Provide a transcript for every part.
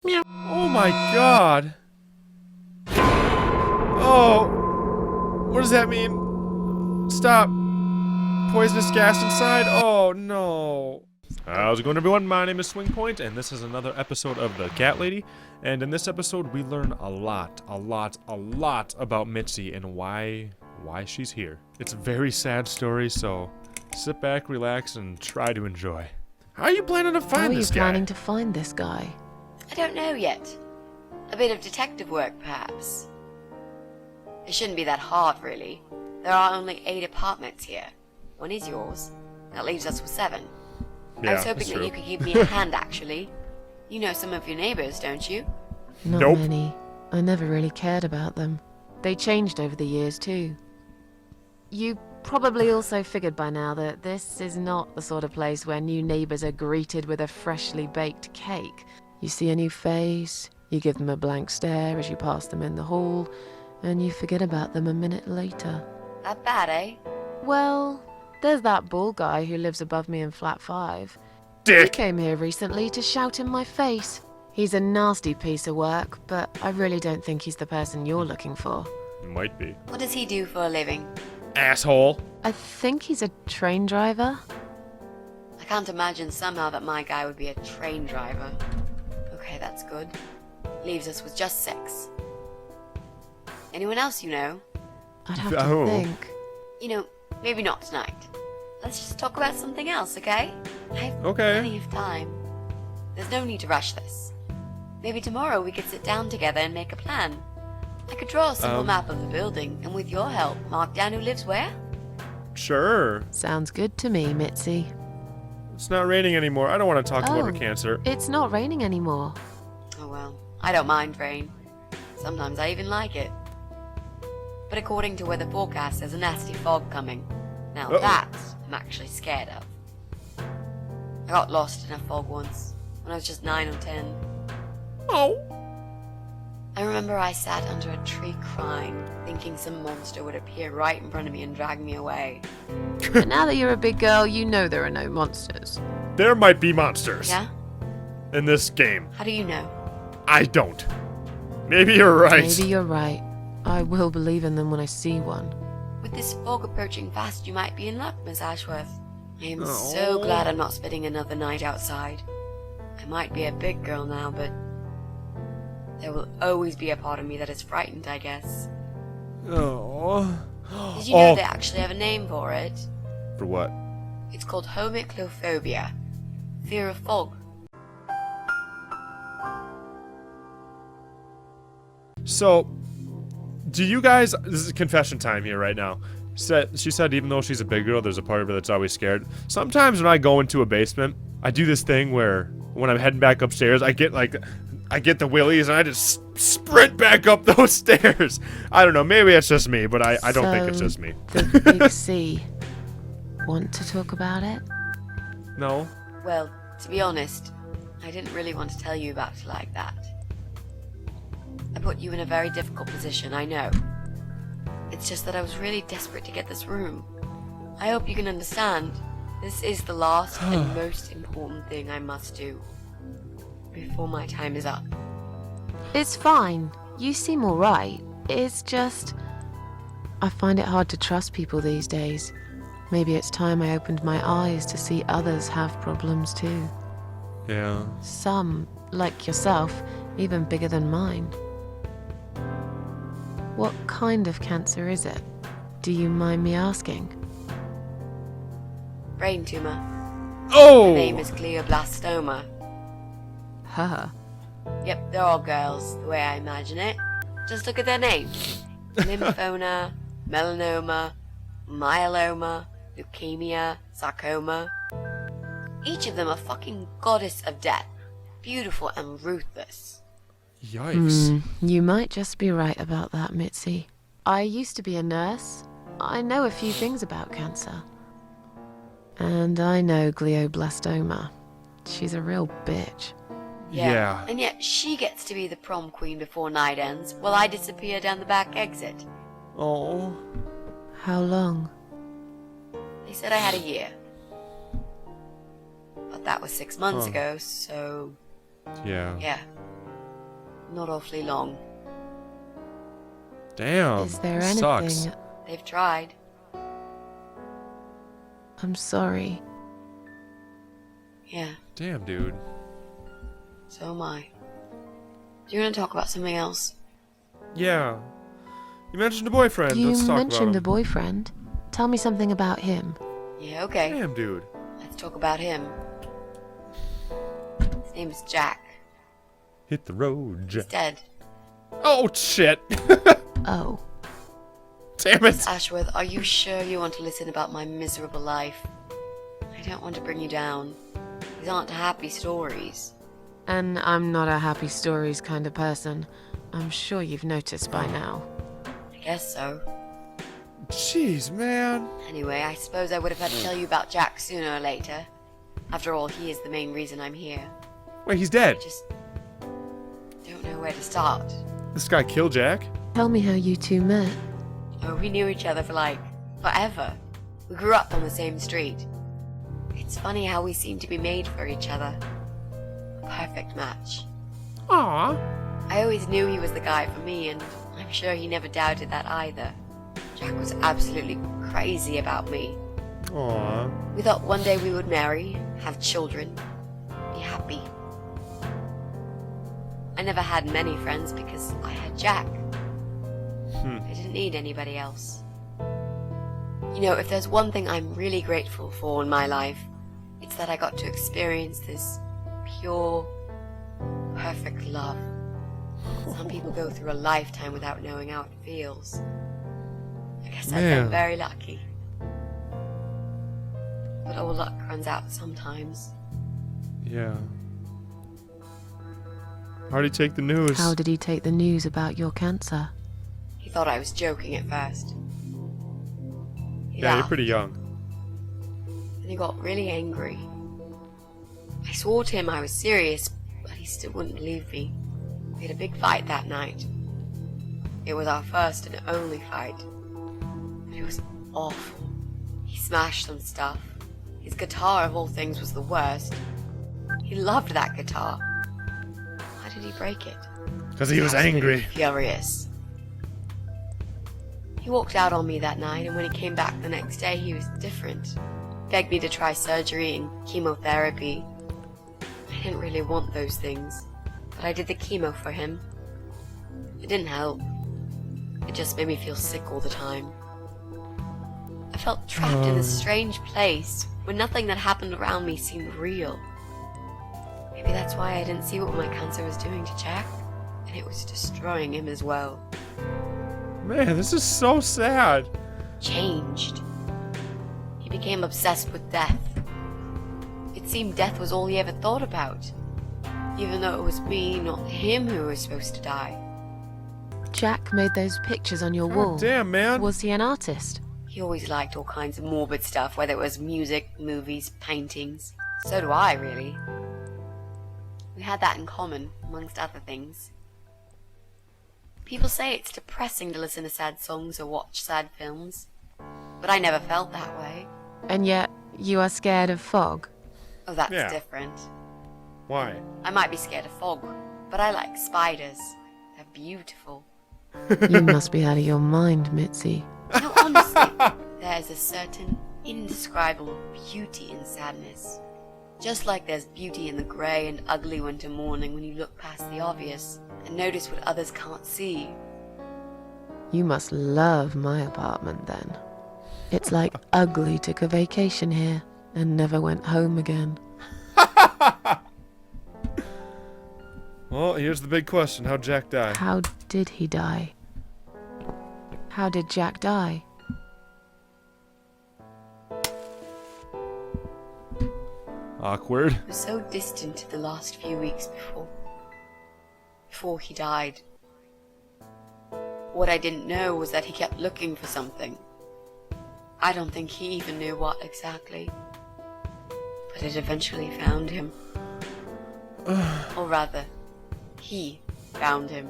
Meow. Oh my god. Oh. What does that mean? Stop. Poisonous gas inside? Oh no. How's it going, everyone? My name is Swingpoint, and this is another episode of The Cat Lady. And in this episode, we learn a lot about Mitzi and why she's here. It's a very sad story, so sit back, relax, and try to enjoy. How are you planning to find this guy? How are you planning to find this guy? I don't know yet. A bit of detective work, perhaps. It shouldn't be that hard, really. There are only 8 apartments here. One is yours. That leaves us with 7. Yeah, I was hoping that you could give me a hand, actually. You know some of your neighbors, don't you? Not many. I never really cared about them. They changed over the years, too. You probably also figured by now that this is not the sort of place where new neighbors are greeted with a freshly baked cake. You see a new face, you give them a blank stare as you pass them in the hall, and you forget about them a minute later. That bad, eh? Well, there's that bald guy who lives above me in flat 5. Dick! He came here recently to shout in my face. He's a nasty piece of work, but I really don't think he's the person you're looking for. Might be. What does he do for a living? Asshole. I think he's a train driver. I can't imagine somehow that my guy would be a train driver. Okay, that's good. Leaves us with just 6. Anyone else you know? I'd have to think. You know, maybe not tonight. Let's just talk about something else, okay? I have Okay. plenty of time. There's no need to rush this. Maybe tomorrow we could sit down together and make a plan. I could draw a simple map of the building, and with your help, mark down who lives where. Sure. Sounds good to me, Mitzi. It's not raining anymore. I don't want to talk about her Oh. cancer. It's not raining anymore. Oh well, I don't mind rain. Sometimes I even like it. But according to weather forecast, there's a nasty fog coming. Now that I'm actually scared of. I got lost in a fog once, when I was just 9 or 10. Oh. I remember I sat under a tree crying, thinking some monster would appear right in front of me and drag me away. But now that you're a big girl, you know there are no monsters. There might be monsters Yeah? in this game. How do you know? I don't. Maybe you're right. Maybe you're right. I will believe in them when I see one. With this fog approaching fast, you might be in luck, Miss Ashworth. I am so glad I'm not spending another night outside. I might be a big girl now, but there will always be a part of me that is frightened, I guess. Oh. Did you know they actually have a name for it? For what? It's called homiclophobia. Fear of fog. So, do you guys... This is confession time here right now. She said even though she's a big girl, there's a part of her that's always scared. Sometimes when I go into a basement, I do this thing where when I'm heading back upstairs, I get the willies and I just sprint back up those stairs. I don't know, maybe it's just me, but I don't think it's just me. The big C. Want to talk about it? No? Well, to be honest, I didn't really want to tell you about it like that. I put you in a very difficult position, I know. It's just that I was really desperate to get this room. I hope you can understand. This is the last and most important thing I must do before my time is up. It's fine. You seem alright. It's just... I find it hard to trust people these days. Maybe it's time I opened my eyes to see others have problems too. Yeah. Some, like yourself, even bigger than mine. What kind of cancer is it? Do you mind me asking? Brain tumor. Oh! The name is glioblastoma. Huh. Yep, they're all girls, the way I imagine it. Just look at their names. Lymphoma, melanoma, myeloma, leukemia, sarcoma. Each of them a fucking goddess of death. Beautiful and ruthless. Yikes. You might just be right about that, Mitzi. I used to be a nurse. I know a few things about cancer. And I know glioblastoma. She's a real bitch. Yeah. And yet she gets to be the prom queen before night ends, while I disappear down the back exit. Oh. How long? They said I had a year. But that was 6 months ago, so... Yeah. yeah. not awfully long. Damn. Is there this anything... Sucks. They've tried. I'm sorry. Yeah, Damn, dude. so am I. Do you want to talk about something else? Yeah. You mentioned a boyfriend. You Let's talk mentioned a about him. boyfriend. Tell me something about him. Yeah, okay. Damn, dude. Let's talk about him. His name is Jack. Hit the road, He's dead. Oh, shit. Oh. Damn Miss it. Ashworth, are you sure you want to listen about my miserable life? I don't want to bring you down. These aren't happy stories. And I'm not a happy stories kind of person. I'm sure you've noticed by now. I guess so. Jeez, man. Anyway, I suppose I would have had to tell you about Jack sooner or later. After all, he is the main reason I'm here. Wait, he's dead. I just don't know where to start. This guy killed Jack? Tell me how you two met. Oh, we knew each other for forever. We grew up on the same street. It's funny how we seem to be made for each other. A perfect match. Aw. I always knew he was the guy for me, and I'm sure he never doubted that either. Jack was absolutely crazy about me. Aw. We thought one day we would marry, have children, be happy. I never had many friends because I had Jack. I didn't need anybody else. You know, if there's one thing I'm really grateful for in my life, it's that I got to experience this pure, perfect love. Some people go through a lifetime without knowing how it feels. I guess I've Man. been very lucky. But all luck runs out sometimes. Yeah. How'd he take the news? How did he take the news about your cancer? He thought I was joking at first. He Yeah, you're laughed, pretty young. and he got really angry. I swore to him I was serious, but he still wouldn't believe me. We had a big fight that night. It was our first and only fight. But it was awful. He smashed some stuff. His guitar, of all things, was the worst. He loved that guitar. Why did he break it? Because he was Absolutely angry. Furious. He walked out on me that night, and when he came back the next day, he was different. Begged me to try surgery and chemotherapy. I didn't really want those things, but I did the chemo for him. It didn't help. It just made me feel sick all the time. I felt trapped in this strange place where nothing that happened around me seemed real. Maybe that's why I didn't see what my cancer was doing to Jack, and it was destroying him as well. Man, this is so sad. Changed. He became obsessed with death. It seemed death was all he ever thought about, even though it was me, not him, who was supposed to die. Jack made those pictures on your God wall. damn, man. Was he an artist? He always liked all kinds of morbid stuff, whether it was music, movies, paintings. So do I, really. We had that in common, amongst other things. People say it's depressing to listen to sad songs or watch sad films, but I never felt that way. And yet, you are scared of fog? Oh, that's Yeah. different. Why? I might be scared of fog, but I like spiders. They're beautiful. You must be out of your mind, Mitzi. No, honestly, there's a certain indescribable beauty in sadness. Just like there's beauty in the grey and ugly winter morning when you look past the obvious and notice what others can't see. You must love my apartment then. It's like Ugly took a vacation here and never went home again. Well, here's the big question. How'd Jack die? How did he die? How did Jack die? Awkward. It was so distant the last few weeks before he died. What I didn't know was that he kept looking for something. I don't think he even knew what exactly. But it eventually found him. Or rather, he found him.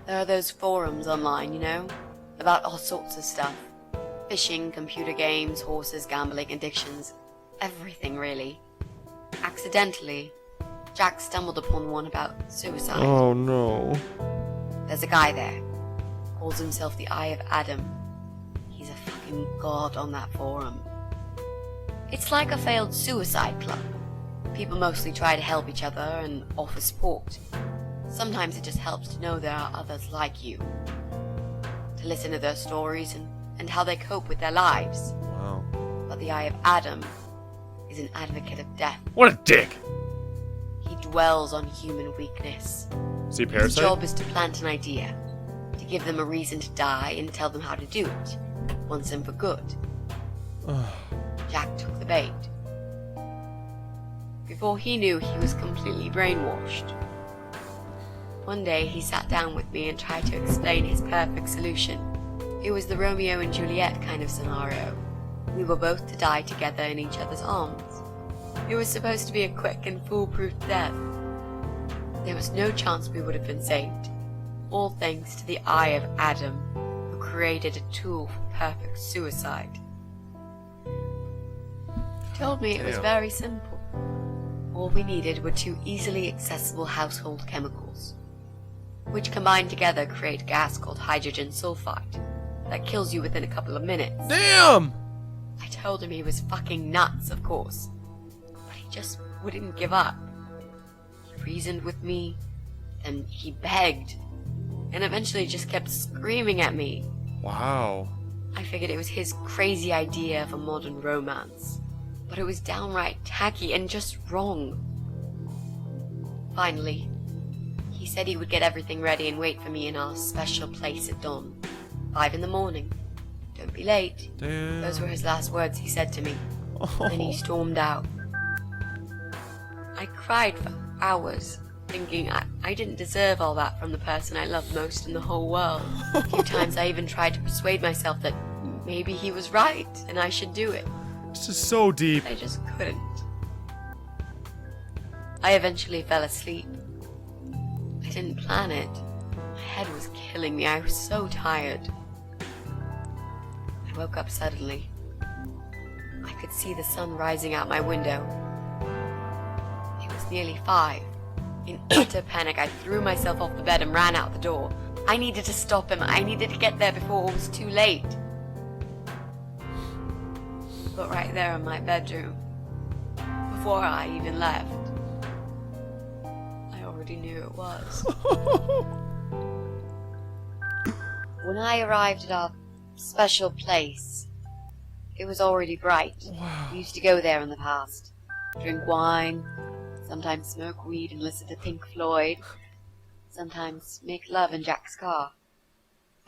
There are those forums online, you know, about all sorts of stuff. Fishing, computer games, horses, gambling, addictions. Everything, really. Accidentally, Jack stumbled upon one about suicide. Oh no. There's a guy there. Calls himself the Eye of Adam. He's a fucking god on that forum. It's like a failed suicide club. People mostly try to help each other and offer support. Sometimes it just helps to know there are others like you. To listen to their stories and how they cope with their lives. Wow. But the Eye of Adam is an advocate of death. What a dick! He dwells on human weakness. Is he a His parasite? job is to plant an idea, to give them a reason to die and tell them how to do it, once and for good. Jack took the bait. Before he knew, he was completely brainwashed. One day he sat down with me and tried to explain his perfect solution. It was the Romeo and Juliet kind of scenario. We were both to die together in each other's arms. It was supposed to be a quick and foolproof death. There was no chance we would have been saved. All thanks to the Eye of Adam, who created a tool for perfect suicide. He told me it was very simple. All we needed were 2 easily accessible household chemicals, which combined together create a gas called hydrogen sulfide that kills you within a couple of minutes. Damn! I told him he was fucking nuts, of course, but he just wouldn't give up. He reasoned with me, then he begged, and eventually just kept screaming at me. Wow. I figured it was his crazy idea of a modern romance, but it was downright tacky and just wrong. Finally, he said he would get everything ready and wait for me in our special place at dawn, 5 in the morning. Don't be late. Damn. Those were his last words he said to me. Then he stormed out. I cried for hours, thinking I didn't deserve all that from the person I loved most in the whole world. A few times I even tried to persuade myself that maybe he was right and I should do it. This is so deep. I just couldn't. I eventually fell asleep. I didn't plan it. My head was killing me. I was so tired. I woke up suddenly. I could see the sun rising out my window. It was nearly 5. In utter panic, I threw myself off the bed and ran out the door. I needed to stop him. I needed to get there before it was too late. But right there in my bedroom, before I even left, I already knew it was. When I arrived at our special place, it was already bright. Wow. We used to go there in the past, drink wine, sometimes smoke weed and listen to Pink Floyd, sometimes make love in Jack's car.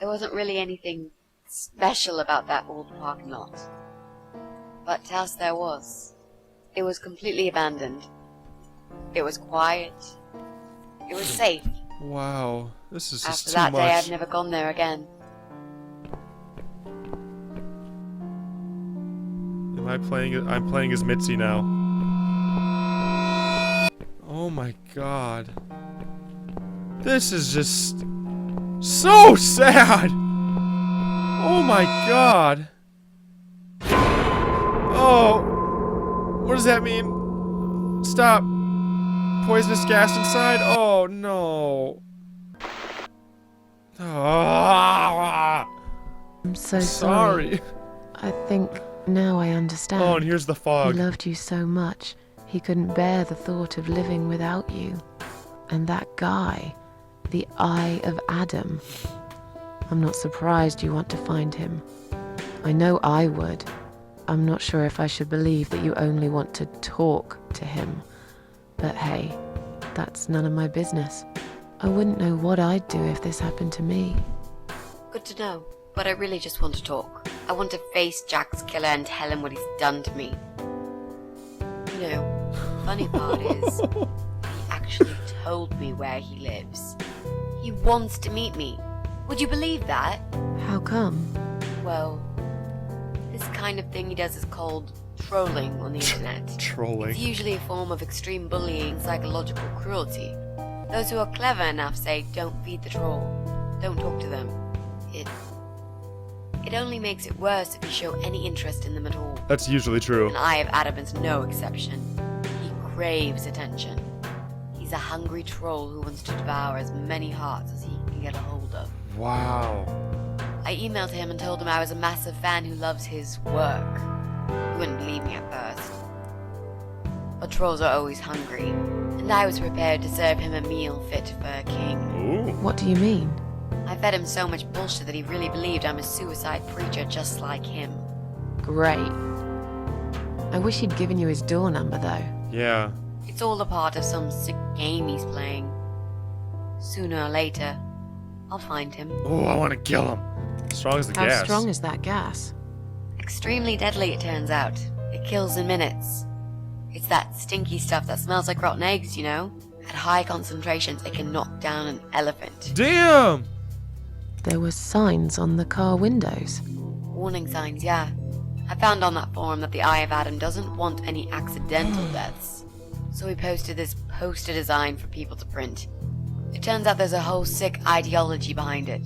There wasn't really anything special about that old parking lot. But to us there was. It was completely abandoned. It was quiet. It was safe. Wow. This is just After too that much. day, I've never gone there again. Am I playing? I'm playing as Mitzi now. Oh my god. This is just so sad. Oh my god. Oh. What does that mean? Stop. Poisonous gas inside? Oh no. Ah. I'm so Sorry. I think now I understand. Oh, and here's the He fog. loved you so much, he couldn't bear the thought of living without you. And that guy, the Eye of Adam. I'm not surprised you want to find him. I know I would. I'm not sure if I should believe that you only want to talk to him. But hey, that's none of my business. I wouldn't know what I'd do if this happened to me. Good to know, but I really just want to talk. I want to face Jack's killer and tell him what he's done to me. You know, funny part is, he actually told me where he lives. He wants to meet me. Would you believe that? How come? Well, this kind of thing he does is called trolling on the internet. It's Trolling. usually a form of extreme bullying and psychological cruelty. Those who are clever enough say, don't feed the troll. Don't talk to them. It only makes it worse if you show any interest in them at all. That's usually true. And Eye of Adam is no exception. He craves attention. He's a hungry troll who wants to devour as many hearts as he can get a hold of. Wow. I emailed him and told him I was a massive fan who loves his work. He wouldn't believe me at first. But trolls are always hungry, and I was prepared to serve him a meal fit for a king. Ooh. What do you mean? I fed him so much bullshit that he really believed I'm a suicide preacher just like him. Great. I wish he'd given you his door number, though. Yeah. It's all a part of some sick game he's playing. Sooner or later, I'll find him. Oh, I want to kill him. Strong as the How gas. strong is that gas? Extremely deadly, it turns out. It kills in minutes. It's that stinky stuff that smells like rotten eggs, you know? At high concentrations, it can knock down an elephant. Damn! There were signs on the car windows. Warning signs, yeah. I found on that forum that the Eye of Adam doesn't want any accidental deaths. So he posted this poster design for people to print. It turns out there's a whole sick ideology behind it.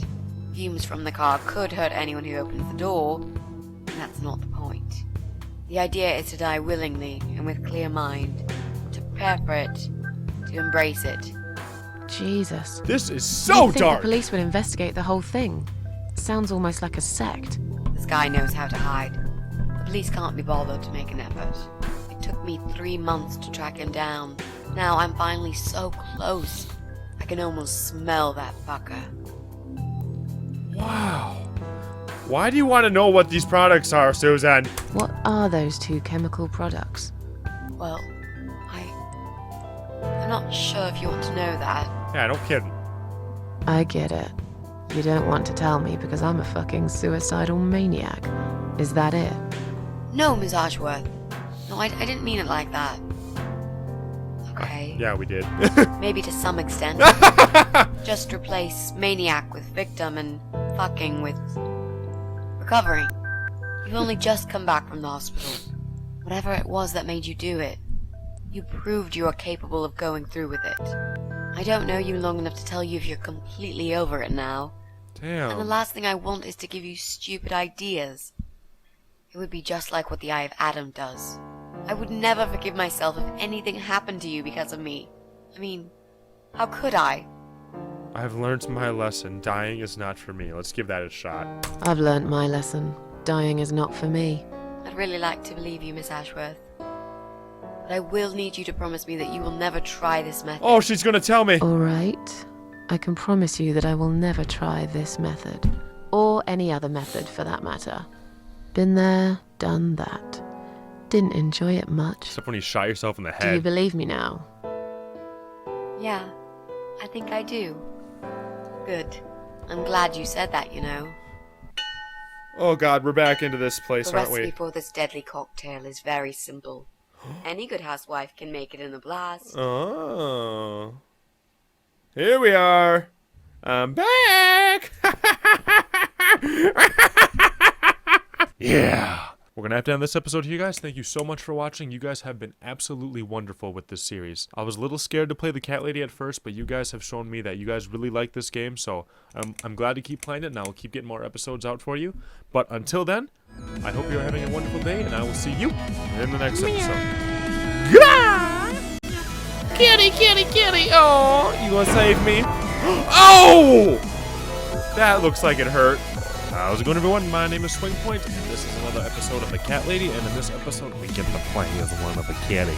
Fumes from the car could hurt anyone who opens the door, and that's not the point. The idea is to die willingly and with clear mind, to prepare for it, to embrace it. Jesus. This is You'd so think dark. the police would investigate the whole thing. Sounds almost like a sect. This guy knows how to hide. The police can't be bothered to make an effort. It took me 3 months to track him down. Now I'm finally so close. I can almost smell that fucker. Wow. Why do you want to know what these products are, Susan? What are those two chemical products? Well, I'm not sure if you want to know that. Yeah, no kidding. I get it. You don't want to tell me because I'm a fucking suicidal maniac. Is that it? No, Miss Ashworth. No, I didn't mean it like that. Okay. Yeah, we did. Maybe to some extent. Just replace maniac with victim and fucking with recovering. You've only just come back from the hospital. Whatever it was that made you do it, you proved you are capable of going through with it. I don't know you long enough to tell you if you're completely over it now. And the Damn. last thing I want is to give you stupid ideas. It would be just like what the Eye of Adam does. I would never forgive myself if anything happened to you because of me. I mean, how could I? I've learned my lesson. Dying is not for me. Let's give that a shot. I've learnt my lesson. Dying is not for me. I'd really like to believe you, Miss Ashworth. But I will need you to promise me that you will never try this method. Oh, she's gonna tell me. All right. I can promise you that I will never try this method. Or any other method, for that matter. Been there, done that. Didn't enjoy it much. Except when you shot yourself in the Do you head. believe me now? Yeah, I think I do. Good. I'm glad you said that, you know. Oh god, we're back into this place, The aren't recipe we? for this deadly cocktail is very simple. Any good housewife can make it in a blast. Oh. Here we are. I'm back. Yeah. We're going to have to end this episode here, guys. Thank you so much for watching. You guys have been absolutely wonderful with this series. I was a little scared to play the cat lady at first, but you guys have shown me that you guys really like this game, so I'm glad to keep playing it, and I will keep getting more episodes out for you. But until then, I hope you're having a wonderful day, and I will see you in the next episode. Goodbye! Kitty, kitty, kitty! Oh, you gonna save me? Oh! That looks like it hurt. How's it going, everyone? My name is Swingpoint, and this is another episode of The Cat Lady, and in this episode, we get to play as one of the kitties.